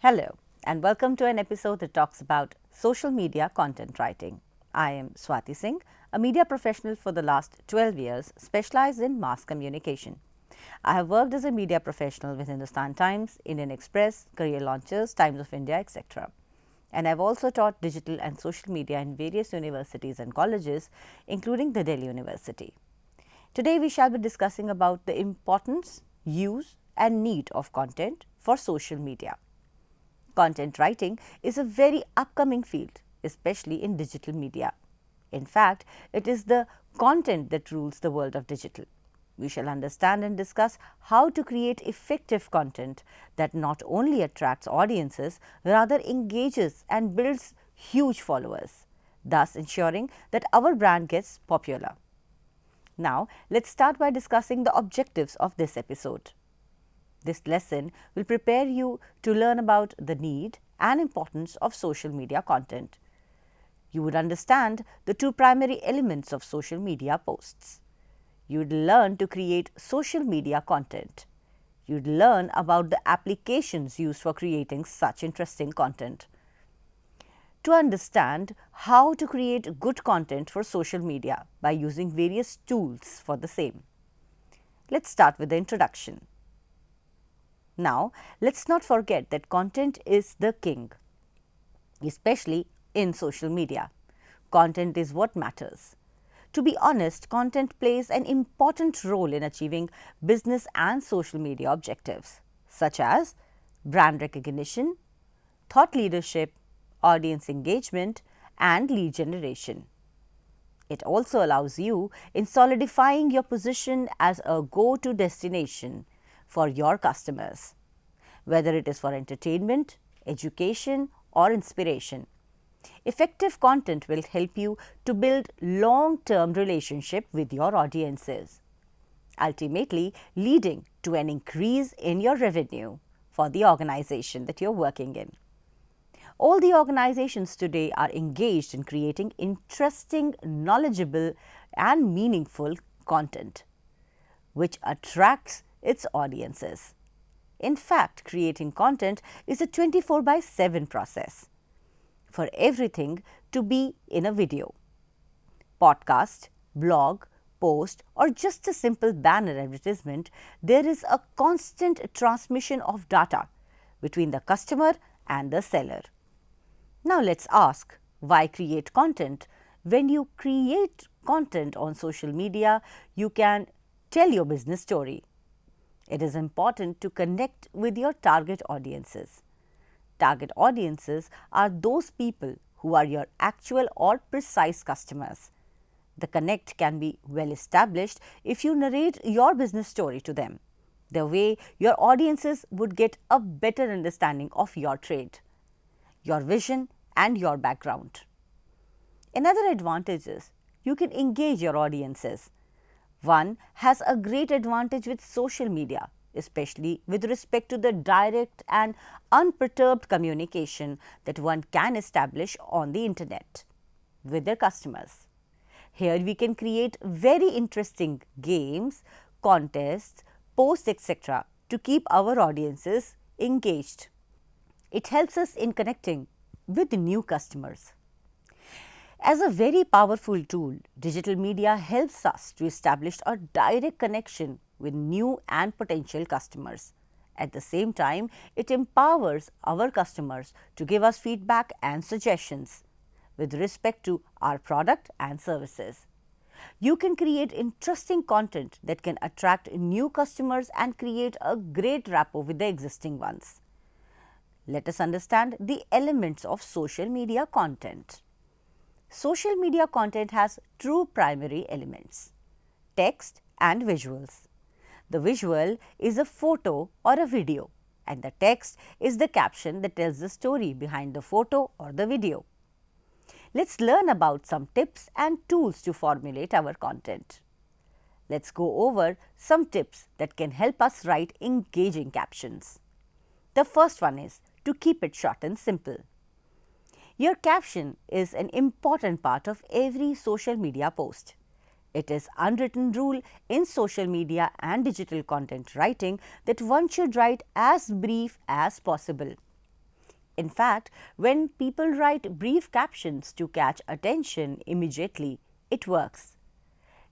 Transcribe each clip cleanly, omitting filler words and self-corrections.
Hello, and welcome to an episode that talks about social media content writing. I am Swati Singh, a media professional for the last 12 years, specialized in mass communication. I have worked as a media professional with Hindustan Times, Indian Express, Career Launchers, Times of India, etc. And I've also taught digital and social media in various universities and colleges, including the Delhi University. Today we shall be discussing about the importance, use and need of content for social media. Content writing is a very upcoming field, especially in digital media. In fact, it is the content that rules the world of digital. We shall understand and discuss how to create effective content that not only attracts audiences, rather engages and builds huge followers, thus ensuring that our brand gets popular. Now, let's start by discussing the objectives of this episode. This lesson will prepare you to learn about the need and importance of social media content. You would understand the two primary elements of social media posts. You would learn to create social media content. You would learn about the applications used for creating such interesting content. To understand how to create good content for social media by using various tools for the same. Let's start with the introduction. Now, let's not forget that content is the king, especially in social media. Content is what matters. To be honest, content plays an important role in achieving business and social media objectives, such as brand recognition, thought leadership, audience engagement, and lead generation. It also allows you in solidifying your position as a go-to destination for your customers, whether it is for entertainment, education, or inspiration. Effective content will help you to build long-term relationship with your audiences, ultimately leading to an increase in your revenue for the organization that you're working in. All the organizations today are engaged in creating interesting, knowledgeable, and meaningful content, which attracts its audiences. In fact, creating content is a 24/7 process for everything to be in a video, podcast, blog, post, or just a simple banner advertisement. There is a constant transmission of data between the customer and the seller. Now let's ask, why create content? When you create content on social media, you can tell your business story. It is important to connect with your target audiences. Target audiences are those people who are your actual or precise customers. The connect can be well established if you narrate your business story to them. The way your audiences would get a better understanding of your trade, your vision, and your background. Another advantage is you can engage your audiences. One has a great advantage with social media, especially with respect to the direct and unperturbed communication that one can establish on the internet with their customers. Here we can create very interesting games, contests, posts, etc. to keep our audiences engaged. It helps us in connecting with new customers. As a very powerful tool, digital media helps us to establish a direct connection with new and potential customers. At the same time, it empowers our customers to give us feedback and suggestions with respect to our product and services. You can create interesting content that can attract new customers and create a great rapport with the existing ones. let us understand the elements of social media content. Social media content has two primary elements: text and visuals. The visual is a photo or a video, and the text is the caption that tells the story behind the photo or the video. Let's learn about some tips and tools to formulate our content. Let's go over some tips that can help us write engaging captions. The first one is to keep it short and simple. Your caption is an important part of every social media post. It is unwritten rule in social media and digital content writing that one should write as brief as possible. In fact, when people write brief captions to catch attention immediately, it works.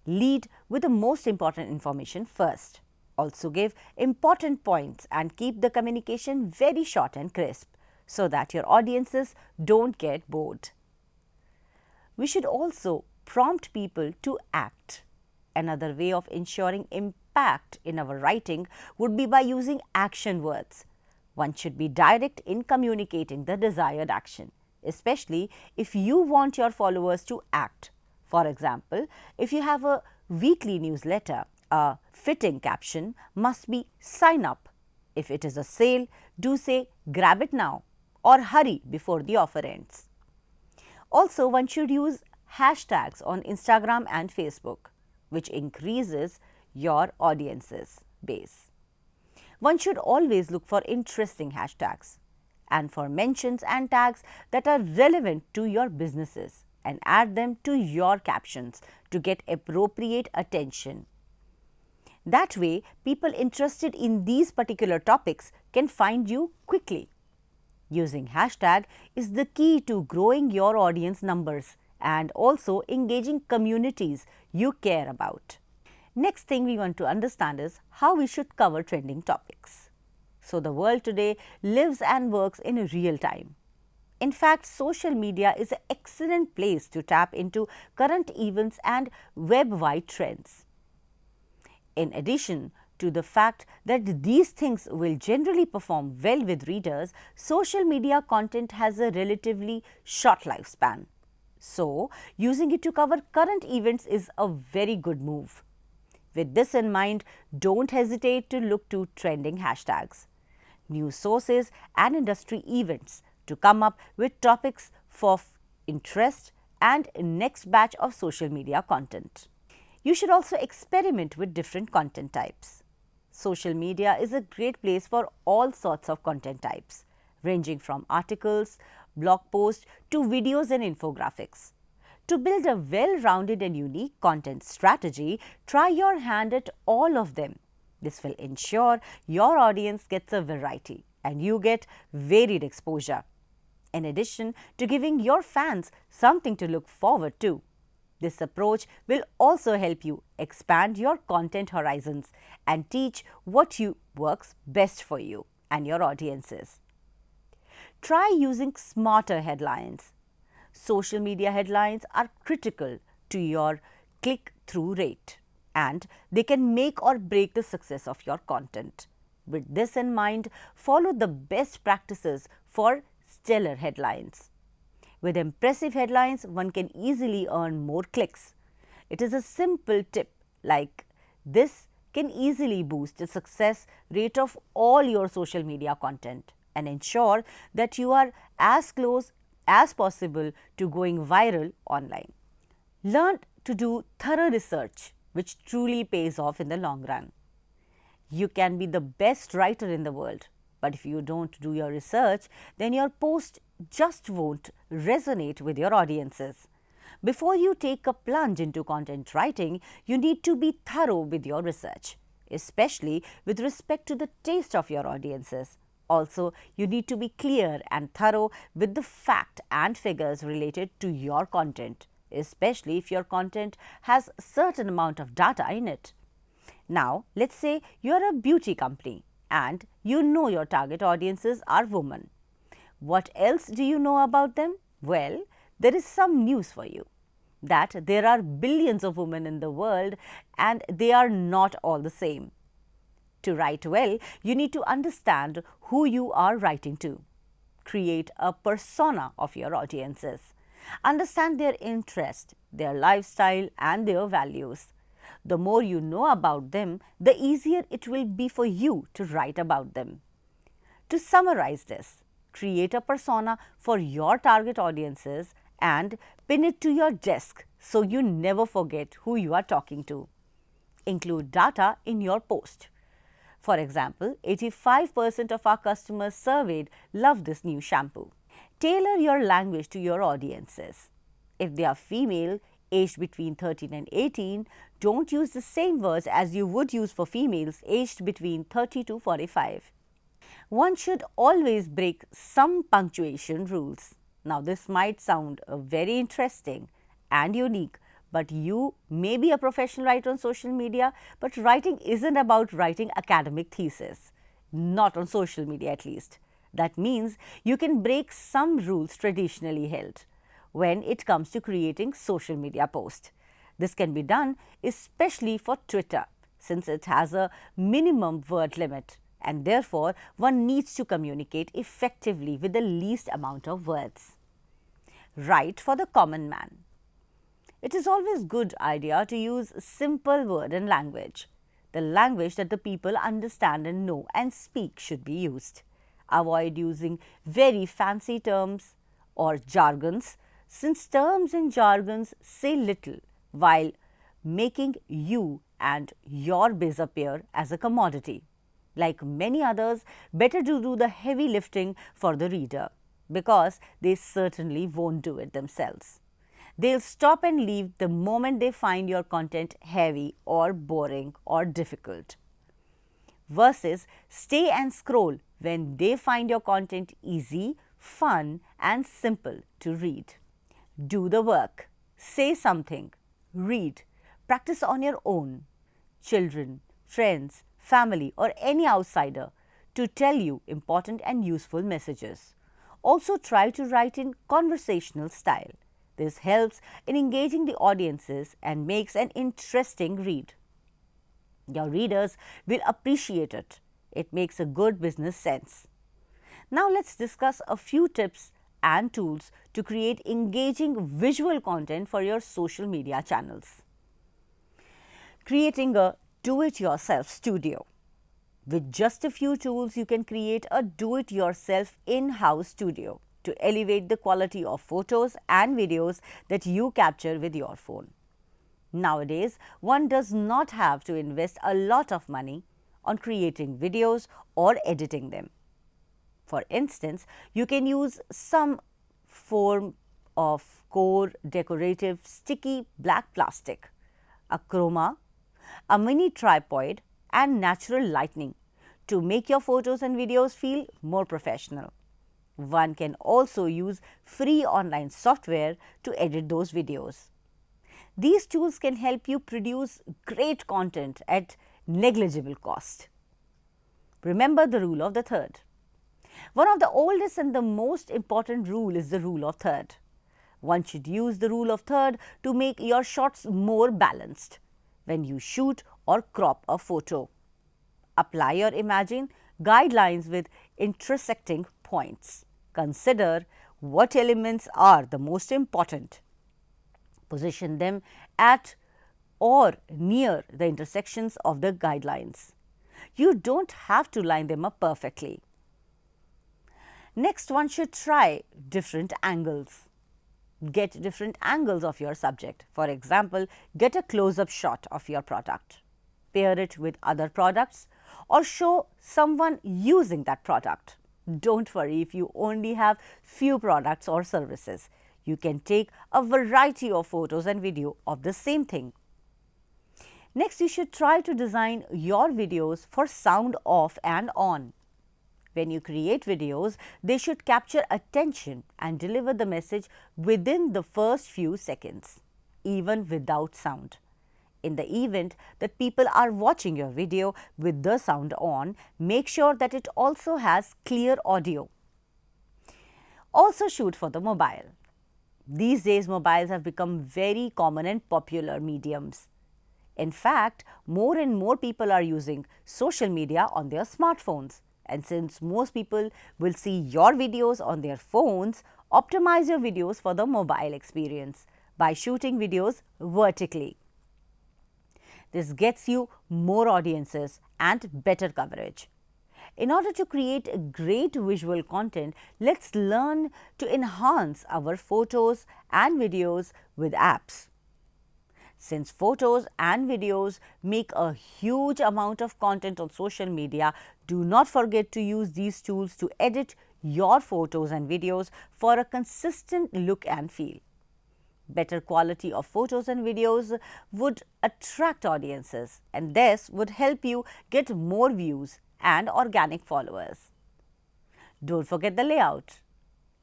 Lead with the most important information first. Also give important points and keep the communication very short and crisp so that your audiences don't get bored. We should also prompt people to act. Another way of ensuring impact in our writing would be by using action words. One should be direct in communicating the desired action, especially if you want your followers to act. For example, if you have a weekly newsletter, a fitting caption must be "sign up." If it is a sale, do say "grab it now" or "hurry before the offer ends." Also, one should use hashtags on Instagram and Facebook, which increases your audience's base. One should always look for interesting hashtags and for mentions and tags that are relevant to your businesses and add them to your captions to get appropriate attention. That way, people interested in these particular topics can find you quickly. Using hashtag is the key to growing your audience numbers and also engaging communities you care about. Next thing we want to understand is how we should cover trending topics. So the world today lives and works in real time. In fact, social media is an excellent place to tap into current events and web-wide trends. In addition to the fact that these things will generally perform well with readers, social media content has a relatively short lifespan. So, using it to cover current events is a very good move. With this in mind, don't hesitate to look to trending hashtags, news sources and industry events to come up with topics for interest and next batch of social media content. You should also experiment with different content types. Social media is a great place for all sorts of content types, ranging from articles, blog posts to videos and infographics. To build a well-rounded and unique content strategy, try your hand at all of them. This will ensure your audience gets a variety and you get varied exposure. In addition to giving your fans something to look forward to, this approach will also help you expand your content horizons and teach what works best for you and your audiences. Try using smarter headlines. Social media headlines are critical to your click-through rate and they can make or break the success of your content. With this in mind, follow the best practices for stellar headlines. With impressive headlines, one can easily earn more clicks. It is a simple tip like this can easily boost the success rate of all your social media content and ensure that you are as close as possible to going viral online. Learn to do thorough research, which truly pays off in the long run. You can be the best writer in the world, but if you don't do your research, then your post just won't resonate with your audiences. Before you take a plunge into content writing, you need to be thorough with your research, especially with respect to the taste of your audiences. Also, you need to be clear and thorough with the fact and figures related to your content, especially if your content has a certain amount of data in it. Now, let's say you are a beauty company and you know your target audiences are women. What else do you know about them? Well, there is some news for you that there are billions of women in the world and they are not all the same. To write well, you need to understand who you are writing to. Create a persona of your audiences. Understand their interest, their lifestyle, and their values. The more you know about them, the easier it will be for you to write about them. To summarize this, create a persona for your target audiences and pin it to your desk so you never forget who you are talking to. Include data in your post. For example, 85% of our customers surveyed love this new shampoo. Tailor your language to your audiences. If they are female, aged between 13 and 18, don't use the same words as you would use for females aged between 30 to 45. One should always break some punctuation rules. Now, this might sound very interesting and unique, but you may be a professional writer on social media, but writing isn't about writing academic thesis, not on social media at least. That means you can break some rules traditionally held when it comes to creating social media posts. This can be done especially for Twitter, since it has a minimum word limit and therefore one needs to communicate effectively with the least amount of words. Write for the common man. It is always a good idea to use simple word and language. The language that the people understand and know and speak should be used. Avoid using very fancy terms or jargons, since terms and jargons say little while making you and your biz appear as a commodity. Like many others, better to do the heavy lifting for the reader, because they certainly won't do it themselves. They'll stop and leave the moment they find your content heavy or boring or difficult. Versus stay and scroll when they find your content easy, fun and simple to read. Do the work. Say something. Read. Practice on your own. Children, friends, family or any outsider to tell you important and useful messages. Also try to write in conversational style. This helps in engaging the audiences and makes an interesting read. Your readers will appreciate it. It makes a good business sense. Now let's discuss a few tips and tools to create engaging visual content for your social media channels. Creating a do-it-yourself studio. With just a few tools, you can create a do-it-yourself in-house studio to elevate the quality of photos and videos that you capture with your phone. Nowadays, one does not have to invest a lot of money on creating videos or editing them. For instance, you can use some form of core decorative sticky black plastic, a chroma, a mini tripod and natural lighting to make your photos and videos feel more professional. One can also use free online software to edit those videos. These tools can help you produce great content at negligible cost. Remember the rule of the third. One of the oldest and the most important rule is the rule of third. One should use the rule of third to make your shots more balanced when you shoot or crop a photo. Apply your imagine guidelines with intersecting points. Consider what elements are the most important. Position them at or near the intersections of the guidelines. You don't have to line them up perfectly. Next, one should try different angles. Get different angles of your subject. For example, get a close-up shot of your product. Pair it with other products or show someone using that product. Don't worry if you only have few products or services. You can take a variety of photos and video of the same thing. Next, you should try to design your videos for sound off and on. When you create videos, they should capture attention and deliver the message within the first few seconds, even without sound. In the event that people are watching your video with the sound on, make sure that it also has clear audio. Also shoot for the mobile. These days, mobiles have become very common and popular mediums. In fact, more and more people are using social media on their smartphones, And since most people will see your videos on their phones, optimize your videos for the mobile experience by shooting videos vertically. This gets you more audiences and better coverage. In order to create great visual content, let's learn to enhance our photos and videos with apps. Since photos and videos make a huge amount of content on social media, do not forget to use these tools to edit your photos and videos for a consistent look and feel. Better quality of photos and videos would attract audiences, and this would help you get more views and organic followers. Don't forget the layout.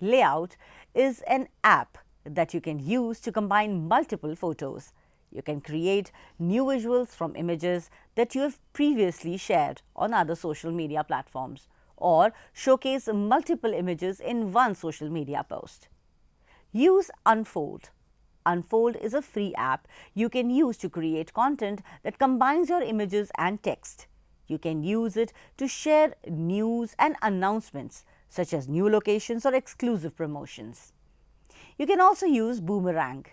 Layout is an app that you can use to combine multiple photos. You can create new visuals from images that you have previously shared on other social media platforms, or showcase multiple images in one social media post. Use Unfold. Unfold is a free app you can use to create content that combines your images and text. You can use it to share news and announcements such as new locations or exclusive promotions. You can also use Boomerang.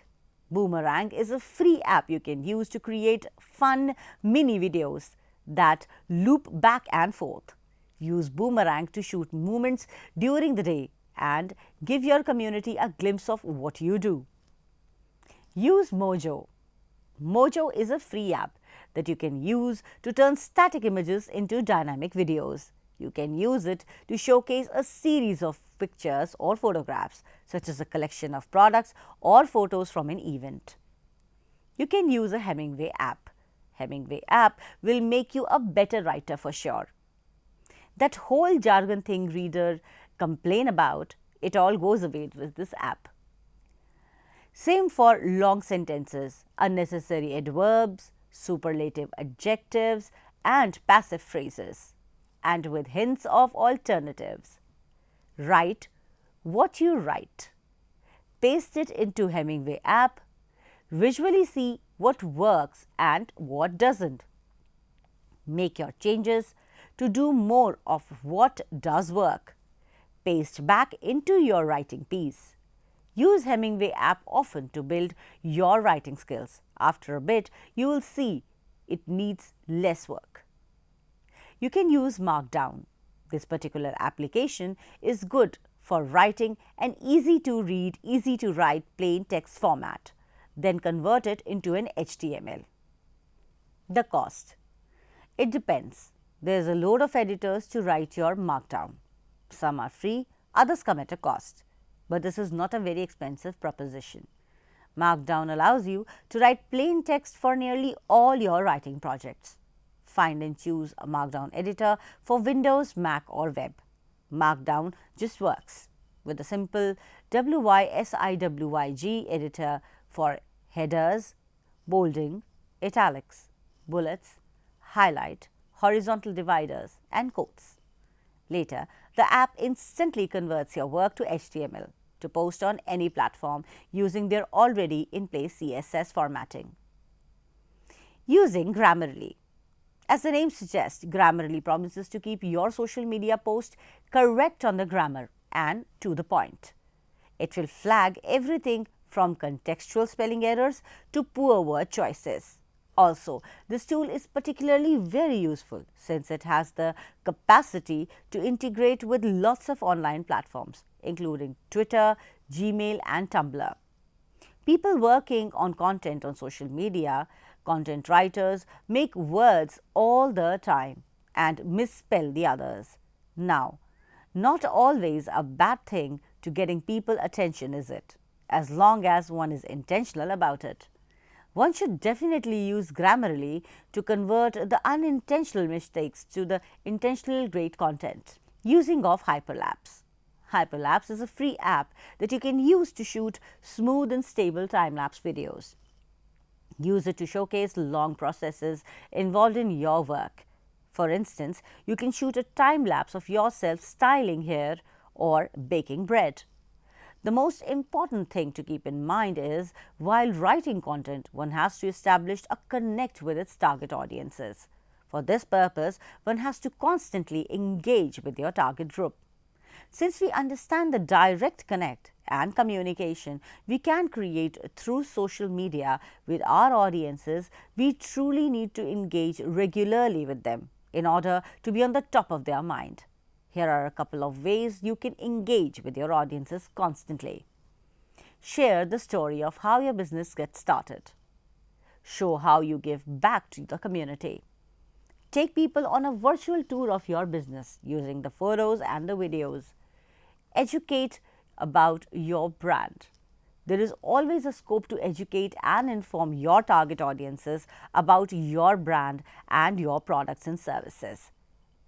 Boomerang is a free app you can use to create fun mini videos that loop back and forth. Use Boomerang to shoot moments during the day and give your community a glimpse of what you do. Use Mojo. Mojo is a free app that you can use to turn static images into dynamic videos. You can use it to showcase a series of pictures or photographs, such as a collection of products or photos from an event. You can use a Hemingway app. Hemingway app will make you a better writer for sure. That whole jargon thing reader complain about, it all goes away with this app. Same for long sentences, unnecessary adverbs, superlative adjectives, and passive phrases, and with hints of alternatives. Write what you write. Paste it into Hemingway app. Visually see what works and what doesn't. Make your changes to do more of what does work. Paste back into your writing piece. Use Hemingway app often to build your writing skills. After a bit, you will see it needs less work. You can use Markdown. This particular application is good for writing an easy to read, easy to write plain text format, then convert it into an HTML. The cost. It depends. There is a load of editors to write your Markdown. Some are free, others come at a cost. But this is not a very expensive proposition. Markdown allows you to write plain text for nearly all your writing projects. Find and choose a Markdown editor for Windows, Mac or web. Markdown just works with a simple WYSIWYG editor for headers, bolding, italics, bullets, highlight, horizontal dividers and quotes. Later, the app instantly converts your work to HTML to post on any platform using their already in place CSS formatting. Using Grammarly. As the name suggests, Grammarly promises to keep your social media post correct on the grammar and to the point. It will flag everything from contextual spelling errors to poor word choices. Also, this tool is particularly very useful since it has the capacity to integrate with lots of online platforms, including Twitter, Gmail and Tumblr. People working on content on social media, content writers, make words all the time and misspell the others. Now, not always a bad thing to getting people attention, is it? As long as one is intentional about it. One should definitely use Grammarly to convert the unintentional mistakes to the intentional great content. Using of Hyperlapse. Hyperlapse is a free app that you can use to shoot smooth and stable time-lapse videos. Use it to showcase long processes involved in your work. For instance, you can shoot a time-lapse of yourself styling hair or baking bread. The most important thing to keep in mind is, while writing content, one has to establish a connect with its target audiences. For this purpose, one has to constantly engage with your target group. Since we understand the direct connect and communication we can create through social media with our audiences, we truly need to engage regularly with them in order to be on the top of their mind. Here are a couple of ways you can engage with your audiences constantly. Share the story of how your business gets started. Show how you give back to the community. Take people on a virtual tour of your business using the photos and the videos. Educate about your brand. There is always a scope to educate and inform your target audiences about your brand and your products and services.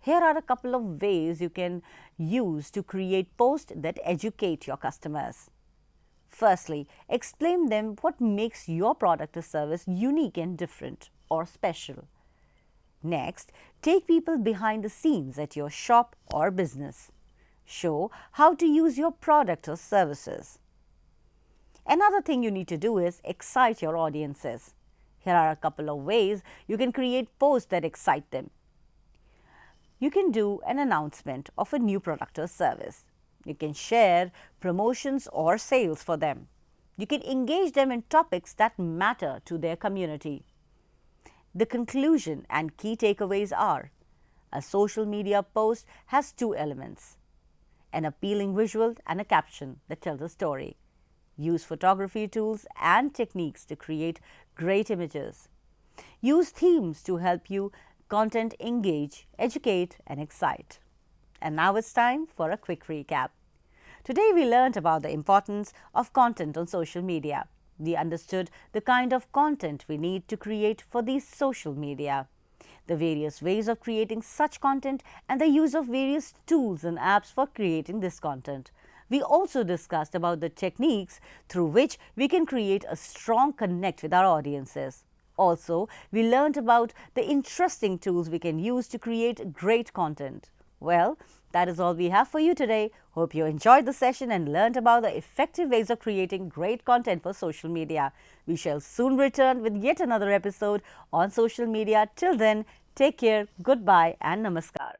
Here are a couple of ways you can use to create posts that educate your customers. Firstly, explain them what makes your product or service unique and different or special. Next, take people behind the scenes at your shop or business. Show how to use your product or services. Another thing you need to do is excite your audiences. Here are a couple of ways you can create posts that excite them. You can do an announcement of a new product or service. You can share promotions or sales for them. You can engage them in topics that matter to their community. The conclusion and key takeaways are: a social media post has two elements: an appealing visual and a caption that tells a story. Use photography tools and techniques to create great images. Use themes to help you content engage, educate, and excite. And now it's time for a quick recap. Today we learned about the importance of content on social media. We understood the kind of content we need to create for these social media, the various ways of creating such content, and the use of various tools and apps for creating this content. We also discussed about the techniques through which we can create a strong connect with our audiences. Also, we learned about the interesting tools we can use to create great content. Well, that is all we have for you today. Hope you enjoyed the session and learned about the effective ways of creating great content for social media. We shall soon return with yet another episode on social media. Till then, take care, goodbye and namaskar.